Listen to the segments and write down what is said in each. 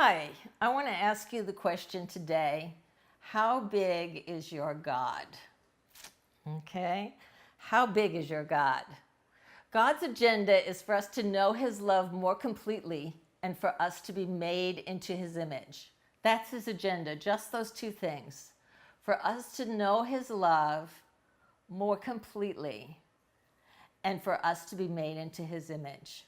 Hi, I want to ask you the question today, how big is your God? Okay, how big is your God? God's agenda is for us to know his love more completely and for us to be made into his image. That's his agenda, just those two things. For us to know his love more completely and for us to be made into his image.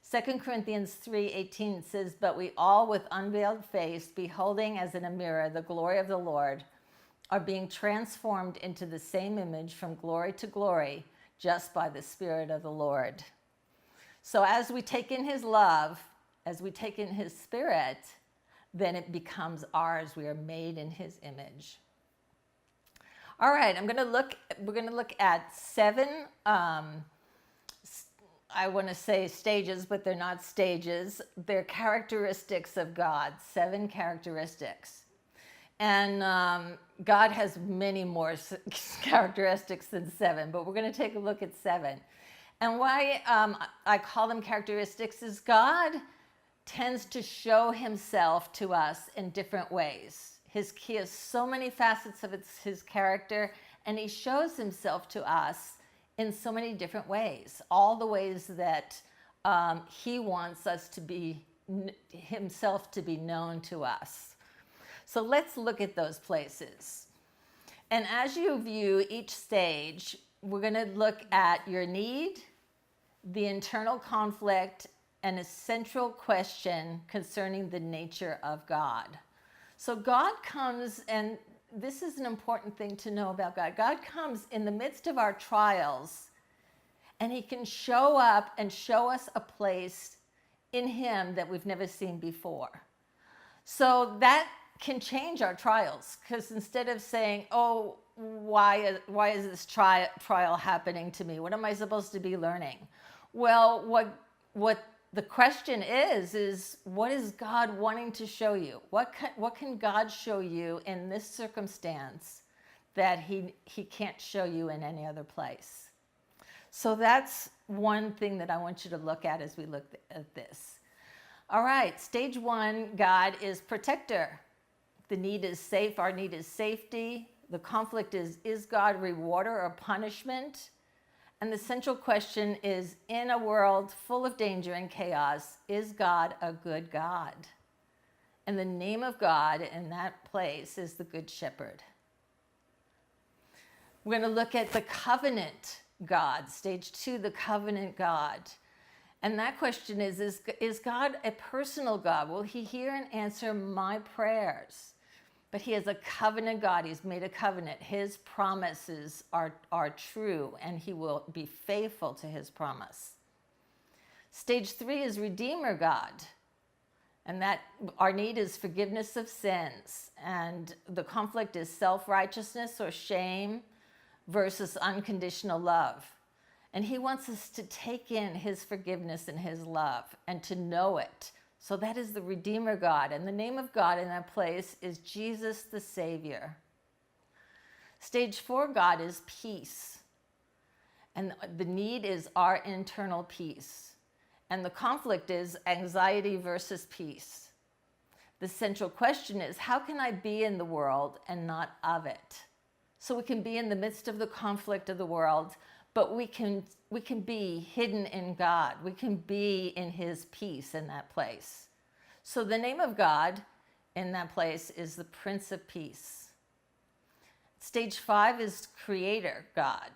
2 Corinthians 3:18 says, "But we all with unveiled face, beholding as in a mirror the glory of the Lord, are being transformed into the same image from glory to glory, just by the Spirit of the Lord." So as we take in his love, as we take in his Spirit, then it becomes ours. We are made in his image. All right, we're going to look at seven I want to say stages, but they're not stages. They're characteristics of God, 7 characteristics. And God has many more characteristics than 7, but we're going to take a look at 7. And why I call them characteristics is God tends to show himself to us in different ways. He has so many facets of his character, and he shows himself to us in so many different ways, all the ways that he wants us to be, himself to be known to us. So let's look at those places. And as you view each stage, we're going to look at your need, the internal conflict, and a central question concerning the nature of God. So God comes, and this is an important thing to know about God. God comes in the midst of our trials, and he can show up and show us a place in him that we've never seen before. So that can change our trials, because instead of saying, oh, why is this trial happening to me? What am I supposed to be learning? Well, what the question is what is God wanting to show you? What can God show you in this circumstance that he can't show you in any other place? So that's one thing that I want you to look at as we look at this. All right, stage 1, God is protector. The need is safe. Our need is safety. The conflict is God rewarder or punishment? And the central question is, in a world full of danger and chaos, is God a good God? And the name of God in that place is the Good Shepherd. We're going to look at the covenant God, stage 2, the covenant God. And that question is God a personal God? Will he hear and answer my prayers? But he is a covenant God. He's made a covenant. His promises are true, and he will be faithful to his promise. Stage 3 is Redeemer God. And that our need is forgiveness of sins. And the conflict is self-righteousness or shame versus unconditional love. And he wants us to take in his forgiveness and his love and to know it. So that is the Redeemer God. And the name of God in that place is Jesus the Savior. Stage 4 God is peace. And the need is our internal peace. And the conflict is anxiety versus peace. The central question is, how can I be in the world and not of it? So we can be in the midst of the conflict of the world, but we can be hidden in God. We can be in his peace in that place. So the name of God in that place is the Prince of Peace. Stage 5 is Creator God.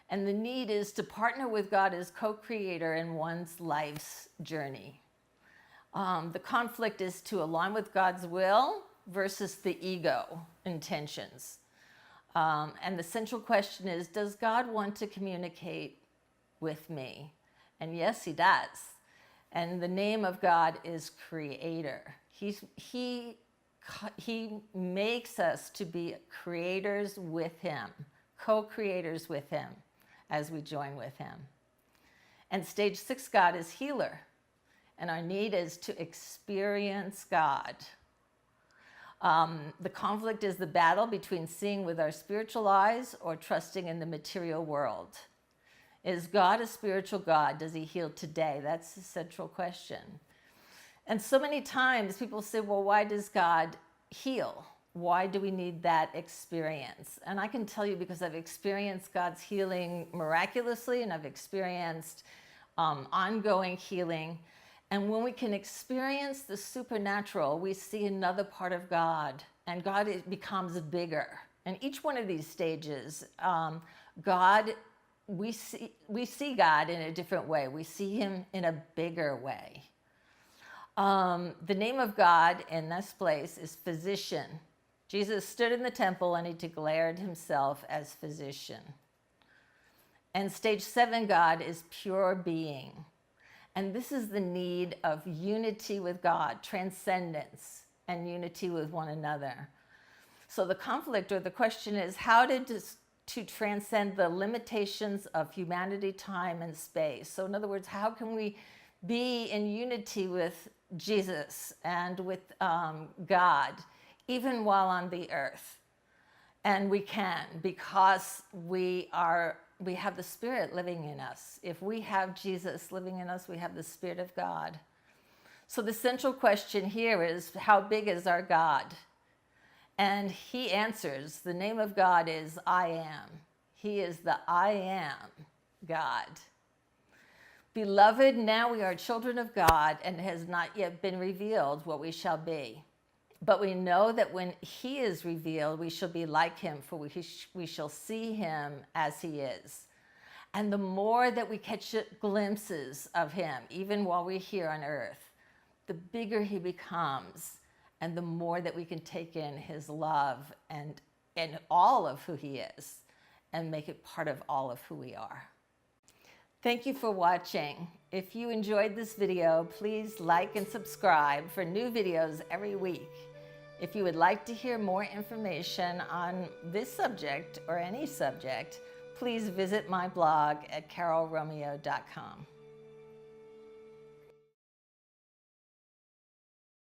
And the need is to partner with God as co-creator in one's life's journey. The conflict is to align with God's will versus the ego intentions. And the central question is, does God want to communicate with me? And yes, he does. And the name of God is Creator. He makes us to be creators with him, co-creators with him as we join with him. And stage 6 God is Healer. And our need is to experience God. The conflict is the battle between seeing with our spiritual eyes or trusting in the material world. Is God a spiritual God? Does he heal today? That's the central question. And so many times people say, well, why does God heal? Why do we need that experience? And I can tell you, because I've experienced God's healing miraculously, and I've experienced ongoing healing. And when we can experience the supernatural, we see another part of God, and God becomes bigger. And each one of these stages, we see God in a different way. We see him in a bigger way. The name of God in this place is physician. Jesus stood in the temple and he declared himself as physician. And stage 7 God is pure being. And this is the need of unity with God, transcendence, and unity with one another. So the conflict, or the question, is how to transcend the limitations of humanity, time, and space. So in other words, how can we be in unity with Jesus and with God, even while on the earth? And we can, because we have the Spirit living in us. If we have Jesus living in us, we have the Spirit of God. So the central question here is, how big is our God? And he answers, the name of God is I am. He is the I am God. Beloved, now we are children of God, and it has not yet been revealed what we shall be. But we know that when he is revealed, we shall be like him, for we shall see him as he is. And the more that we catch glimpses of him, even while we're here on earth, the bigger he becomes, and the more that we can take in his love and all of who he is, and make it part of all of who we are. Thank you for watching. If you enjoyed this video, please like and subscribe for new videos every week. If you would like to hear more information on this subject or any subject, please visit my blog at carolromeo.com.